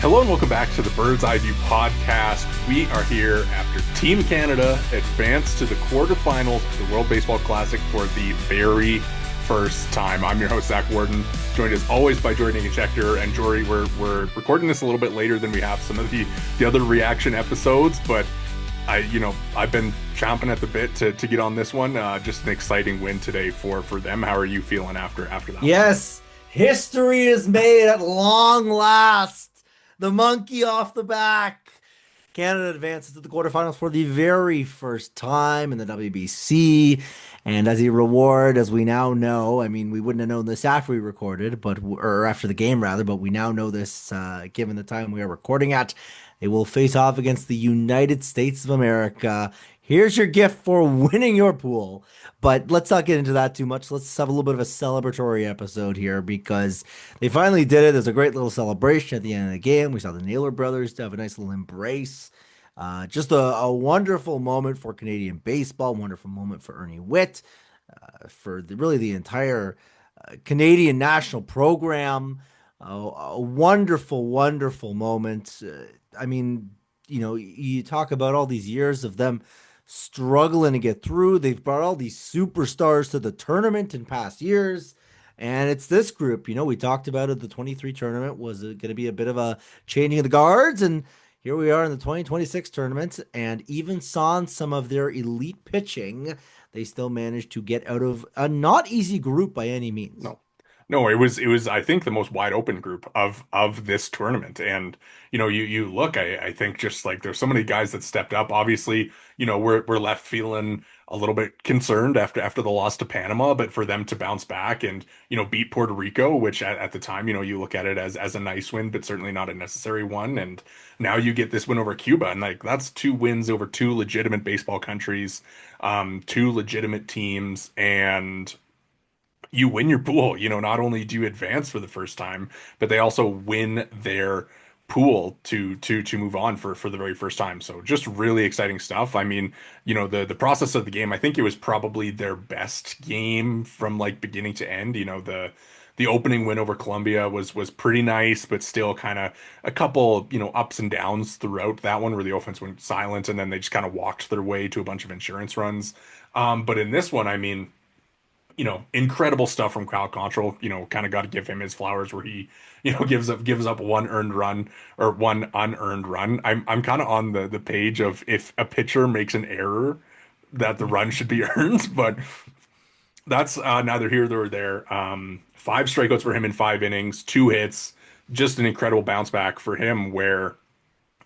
Hello and welcome back to the Bird's Eye View podcast. We are here after Team Canada advanced to the quarterfinals of the World Baseball Classic for the very first time. I'm your host, Zach Worden, joined as always by Jori Negin-Shecter. And Jori, we're recording this a little bit later than we have some of the other reaction episodes, but I've been chomping at the bit to get on this one. Just an exciting win today for them. How are you feeling after that? Yes, history is made at long last. The monkey off the back. Canada advances to the quarterfinals for the very first time in the WBC. And as a reward, as we now know, I mean, we wouldn't have known this after we recorded, or after the game rather, but we now know this given the time we are recording at. They will face off against the United States of America. Here's your gift for winning your pool. But let's not get into that too much. Let's have a little bit of a celebratory episode here because they finally did it. There's a great little celebration at the end of the game. We saw the Naylor brothers have a nice little embrace. Just a wonderful moment for Canadian baseball, wonderful moment for Ernie Witt, for really the entire Canadian national program. A wonderful, wonderful moment. I mean, you talk about all these years of them struggling to get through. They've brought all these superstars to the tournament in past years. And it's this group, we talked about it. The 23 tournament was going to be a bit of a changing of the guards. And here we are in the 2026 tournament. And even sans some of their elite pitching, they still managed to get out of a not easy group by any means. No. No, it was I think the most wide open group of this tournament. And you look, I think just like there's so many guys that stepped up. Obviously, we're left feeling a little bit concerned after the loss to Panama, but for them to bounce back and beat Puerto Rico, which at the time, you look at it as a nice win, but certainly not a necessary one. And now you get this win over Cuba, and like that's two wins over two legitimate baseball countries, two legitimate teams, and you win your pool. Not only do you advance for the first time, but they also win their pool to move on for the very first time. So just really exciting stuff. I mean, the process of the game, I think it was probably their best game from like beginning to end. The opening win over Colombia was pretty nice, but still kind of a couple, ups and downs throughout that one where the offense went silent and then they just kind of walked their way to a bunch of insurance runs. But in this one, I mean, incredible stuff from Cal Quantrill. Kind of got to give him his flowers where he, gives up one earned run or one unearned run. I'm kind of on the page of if a pitcher makes an error, that the run should be earned, but that's neither here nor there. Five strikeouts for him in 5 innings, 2 hits, just an incredible bounce back for him where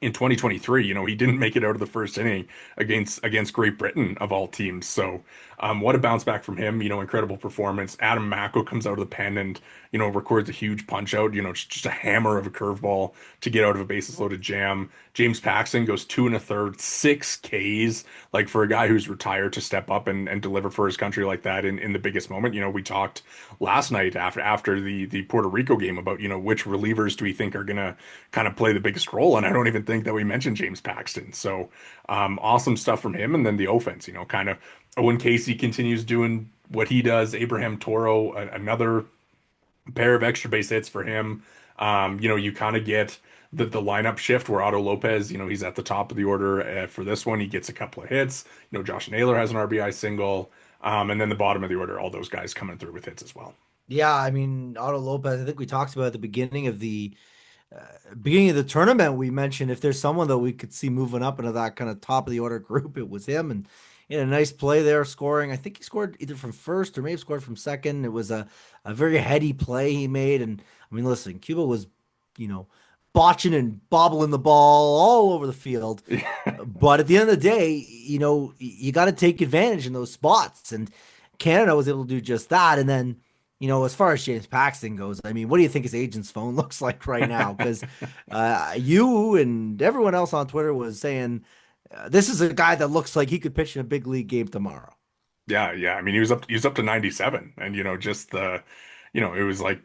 in 2023, he didn't make it out of the first inning against Great Britain of all teams. So, what a bounce back from him. Incredible performance. Adam Mako comes out of the pen and records a huge punch out. Just a hammer of a curveball to get out of a bases loaded jam. James Paxton goes 2 1/3, 6 Ks. Like for a guy who's retired to step up and deliver for his country like that in the biggest moment. We talked last night after the Puerto Rico game about which relievers do we think are gonna kind of play the biggest role, and I don't even think that we mentioned James Paxton. So awesome stuff from him, and then the offense. Kind of Owen Casey continues doing what he does. Abraham Toro, another pair of extra base hits for him. You kind of get the lineup shift where Otto Lopez, he's at the top of the order for this one. He gets a couple of hits. Josh Naylor has an RBI single. And then the bottom of the order, all those guys coming through with hits as well. Yeah, I mean, Otto Lopez, I think we talked about at the beginning of the tournament, we mentioned if there's someone that we could see moving up into that kind of top of the order group, it was him. And a nice play there, scoring. I think he scored either from first or maybe scored from second. It was a very heady play he made. And I mean, listen, Cuba was, you know, botching and bobbling the ball all over the field. But at the end of the day, you got to take advantage in those spots. And Canada was able to do just that. And then, as far as James Paxton goes, I mean, what do you think his agent's phone looks like right now? Because you and everyone else on Twitter was saying this is a guy that looks like he could pitch in a big league game tomorrow. Yeah, yeah. I mean, he was up to 97, and just it was like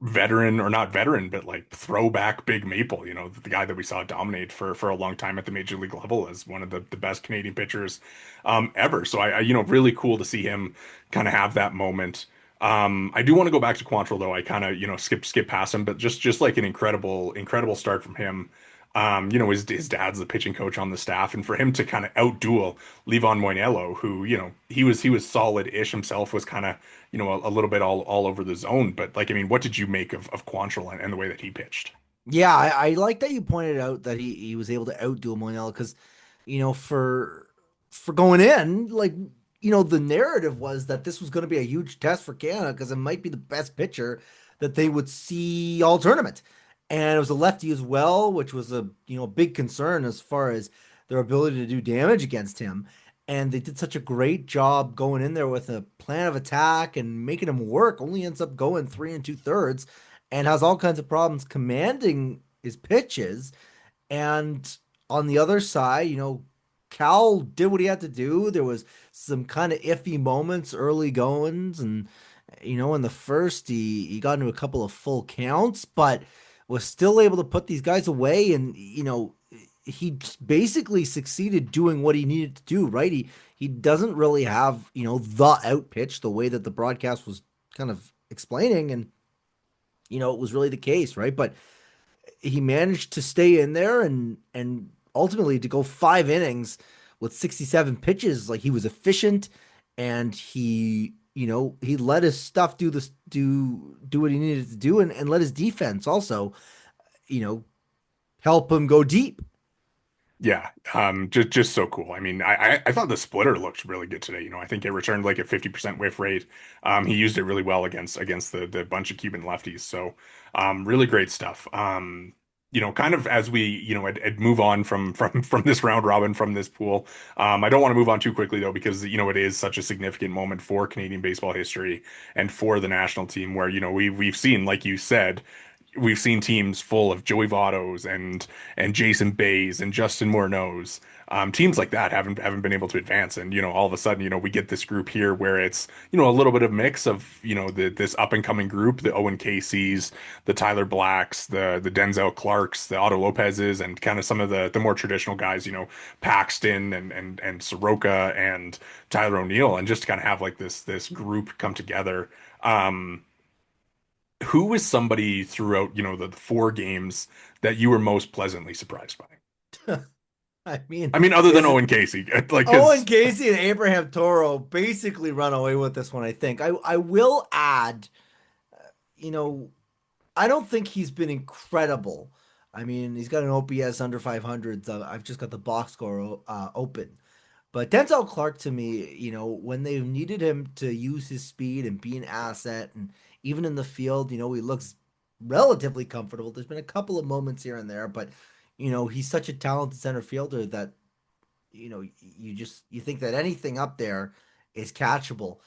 veteran or not veteran, but like throwback Big Maple. The guy that we saw dominate for a long time at the major league level as one of the best Canadian pitchers ever. So really cool to see him kind of have that moment. I do want to go back to Quantrill though. I kind of, skip past him, but just like an incredible start from him. His dad's the pitching coach on the staff, and for him to kind of outduel Levon Moinello, who, he was solid-ish himself, was kind of, a little bit all over the zone. But like, I mean, what did you make of Quantrill and the way that he pitched? Yeah, I like that you pointed out that he was able to outdo Moinell because, for going in, like, the narrative was that this was going to be a huge test for Canada because it might be the best pitcher that they would see all tournament. And it was a lefty as well, which was a, big concern as far as their ability to do damage against him. And they did such a great job going in there with a plan of attack and making him work. Only ends up going 3 2/3 and has all kinds of problems commanding his pitches. And on the other side, Cal did what he had to do. There was some kind of iffy moments early goings, and in the first he got into a couple of full counts, but was still able to put these guys away. And he basically succeeded doing what he needed to do. Right? He doesn't really have the out pitch the way that the broadcast was kind of explaining, and it was really the case, right? But he managed to stay in there and ultimately to go 5 innings with 67 pitches. Like, he was efficient, and he let his stuff do what he needed to do, and let his defense also, you know, help him go deep. Yeah, just so cool. I mean, I thought the splitter looked really good today. I think it returned like a 50% whiff rate. He used it really well against the bunch of Cuban lefties. So, really great stuff. Kind of as we, had move on from this round robin, from this pool. I don't want to move on too quickly though, because it is such a significant moment for Canadian baseball history and for the national team, where we've seen, like you said, we've seen teams full of Joey Vottos and Jason Bays and Justin Morneaus. Teams like that haven't been able to advance, and all of a sudden, we get this group here where it's a little bit of mix of this up and coming group, the Owen Caseys, the Tyler Blacks, the Denzel Clarks, the Otto Lopez's, and kind of some of the more traditional guys, Paxton and Soroka and Tyler O'Neill, and just to kind of have like this group come together. Who was somebody throughout, the 4 games that you were most pleasantly surprised by? I mean, I mean, other than is it Owen Casey, like Owen his, Casey and Abraham Toro basically run away with this one, I think. I will add, you know, I don't think he's been incredible. I mean, he's got an OPS under 500. I've just got the box score open. But Denzel Clark, to me, when they've needed him to use his speed and be an asset, and even in the field, he looks relatively comfortable. There's been a couple of moments here and there, but he's such a talented center fielder that you think that anything up there is catchable.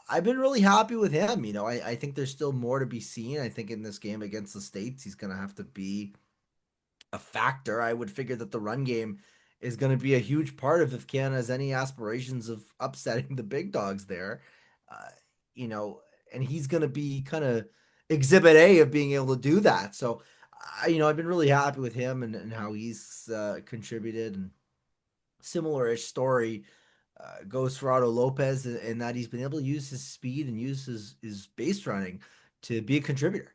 I've been really happy with him. I think there's still more to be seen. I think in this game against the States, he's going to have to be a factor. I would figure that the run game is going to be a huge part of if Canada has any aspirations of upsetting the big dogs there. Uh, you know, and he's going to be kind of exhibit A of being able to do that. So, I've been really happy with him and how he's contributed. And similar-ish story goes for Otto Lopez in that he's been able to use his speed and use his base running to be a contributor.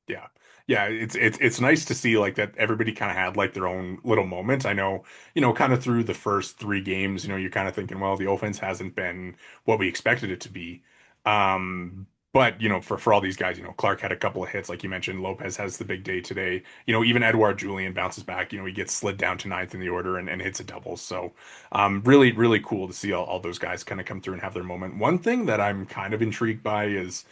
yeah, yeah, it's nice to see like that everybody kind of had like their own little moment. I know, kind of through the first 3 games, you're kind of thinking, well, the offense hasn't been what we expected it to be. But for all these guys, Clark had a couple of hits, like you mentioned. Lopez has the big day today. Even Edouard Julien bounces back. He gets slid down to ninth in the order and hits a double. So, really, really cool to see all those guys kind of come through and have their moment. One thing that I'm kind of intrigued by is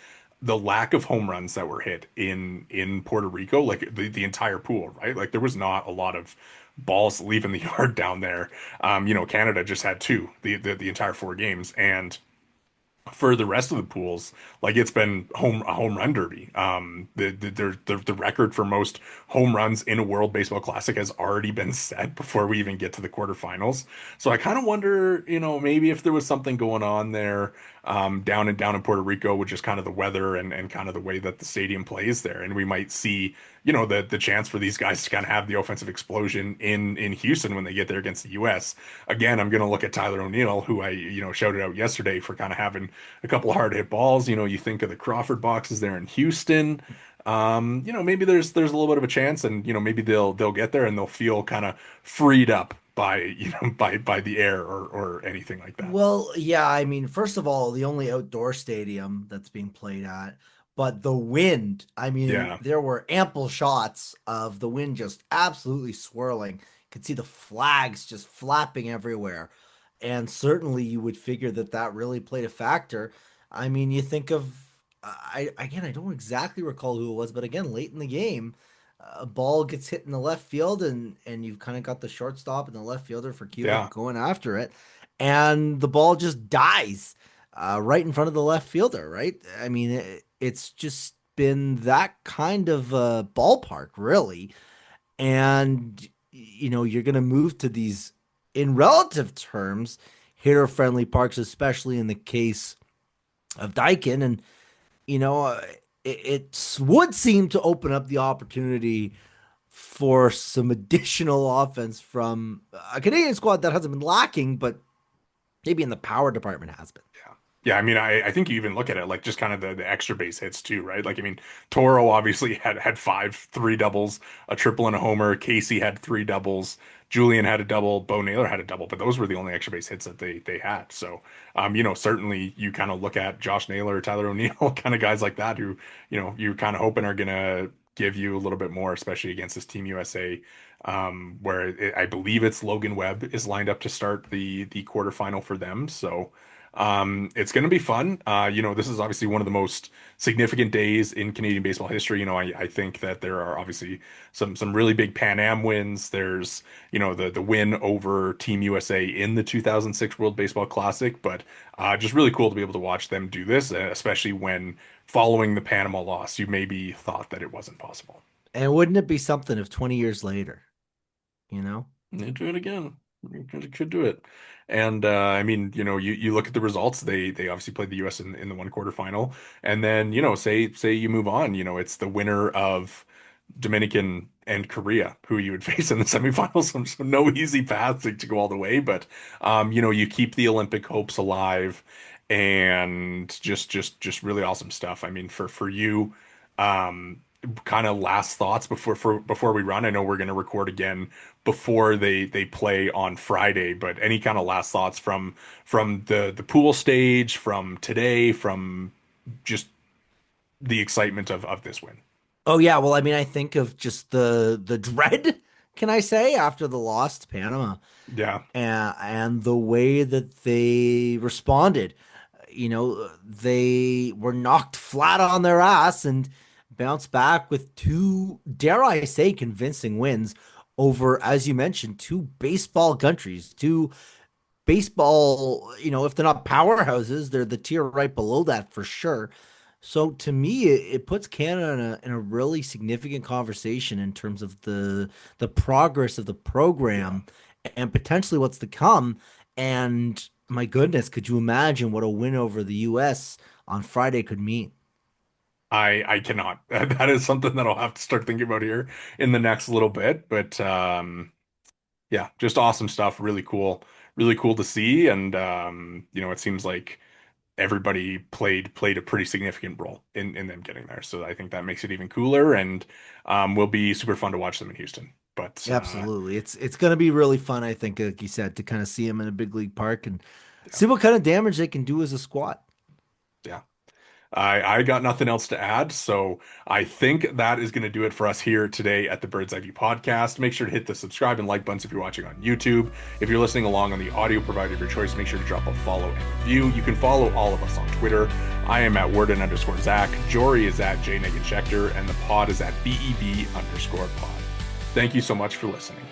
the lack of home runs that were hit in Puerto Rico, like the entire pool, right? Like there was not a lot of balls leaving the yard down there. Canada just had two the entire 4 games, and for the rest of the pools, like it's been a home run derby. The record for most home runs in a World Baseball Classic has already been set before we even get to the quarterfinals. So I kind of wonder, maybe if there was something going on there, down in Puerto Rico with just kind of the weather and kind of the way that the stadium plays there, and we might see, the chance for these guys to kind of have the offensive explosion in Houston when they get there against the US. Again, I'm going to look at Tyler O'Neill, who I, shouted out yesterday for kind of having a couple hard hit balls. You think of the Crawford boxes there in Houston. Maybe there's a little bit of a chance, and maybe they'll get there and they'll feel kind of freed up by by the air or anything like that. Well, yeah, I mean, first of all, the only outdoor stadium that's being played at, but the wind, I mean, Yeah, there were ample shots of the wind just absolutely swirling. Could see the flags just flapping everywhere. And certainly you would figure that that really played a factor. I mean, you think of, I don't exactly recall who it was, but again, late in the game, a ball gets hit in the left field, and you've kind of got the shortstop and the left fielder for Cuba yeah. going after it, and the ball just dies right in front of the left fielder, right? I mean, it's just been that kind of ballpark, really. And, you're going to move to these, in relative terms, hitter friendly parks, especially in the case of Daikin. And, you know, uh, it would seem to open up the opportunity for some additional offense from a Canadian squad that hasn't been lacking, but maybe in the power department has been. Yeah. Yeah, I mean, I think you even look at it like just kind of the extra base hits too, right? Like, I mean, Toro obviously had three doubles, a triple and a homer. Casey had three doubles. Julian had a double. Bo Naylor had a double, but those were the only extra base hits that they had. So, certainly you kind of look at Josh Naylor, Tyler O'Neill, kind of guys like that who, you kind of hoping are gonna give you a little bit more, especially against this Team USA. Where I believe it's Logan Webb is lined up to start the quarterfinal for them. So. It's going to be fun. This is obviously one of the most significant days in Canadian baseball history. I think that there are obviously some really big Pan Am wins. There's, the win over Team USA in the 2006 World Baseball Classic, but just really cool to be able to watch them do this, especially when following the Panama loss, you maybe thought that it wasn't possible. And wouldn't it be something if 20 years later, you know? They do it again. You could do it. And I mean, you look at the results. They obviously played the US in the one quarterfinal. And then, say you move on, it's the winner of Dominican and Korea who you would face in the semifinals. So no easy path to go all the way, but you keep the Olympic hopes alive and just really awesome stuff. I mean, for you, kind of last thoughts before we run. I know we're going to record again before they play on Friday, but any kind of last thoughts from the pool stage, from today, from just the excitement of this win. Oh yeah, well, I mean, I think of just the dread, can I say, after the loss to Panama, Yeah, and the way that they responded. They were knocked flat on their ass and bounced back with two, dare I say, convincing wins over, as you mentioned, two baseball countries, two baseball, if they're not powerhouses, they're the tier right below that for sure. So to me, it puts Canada in a really significant conversation in terms of the progress of the yeah. program and potentially what's to come. And my goodness, could you imagine what a win over the US on Friday could mean? I cannot. That is something that I'll have to start thinking about here in the next little bit. But yeah, just awesome stuff. Really cool to see. And it seems like everybody played a pretty significant role in them getting there. So I think that makes it even cooler and will be super fun to watch them in Houston. But Absolutely. It's going to be really fun, I think, like you said, to kind of see him in a big league park and yeah, see what kind of damage they can do as a squad. yeah. I got nothing else to add, so I think that is going to do it for us here today at the Bird's Eye View podcast. Make sure to hit the subscribe and like buttons if you're watching on YouTube. If you're listening along on the audio provider of your choice, make sure to drop a follow and review. You can follow all of us on Twitter. I am at Worden_Zach. Jori is at J Negin-Shecter, and the pod is at BEB_pod. Thank you so much for listening.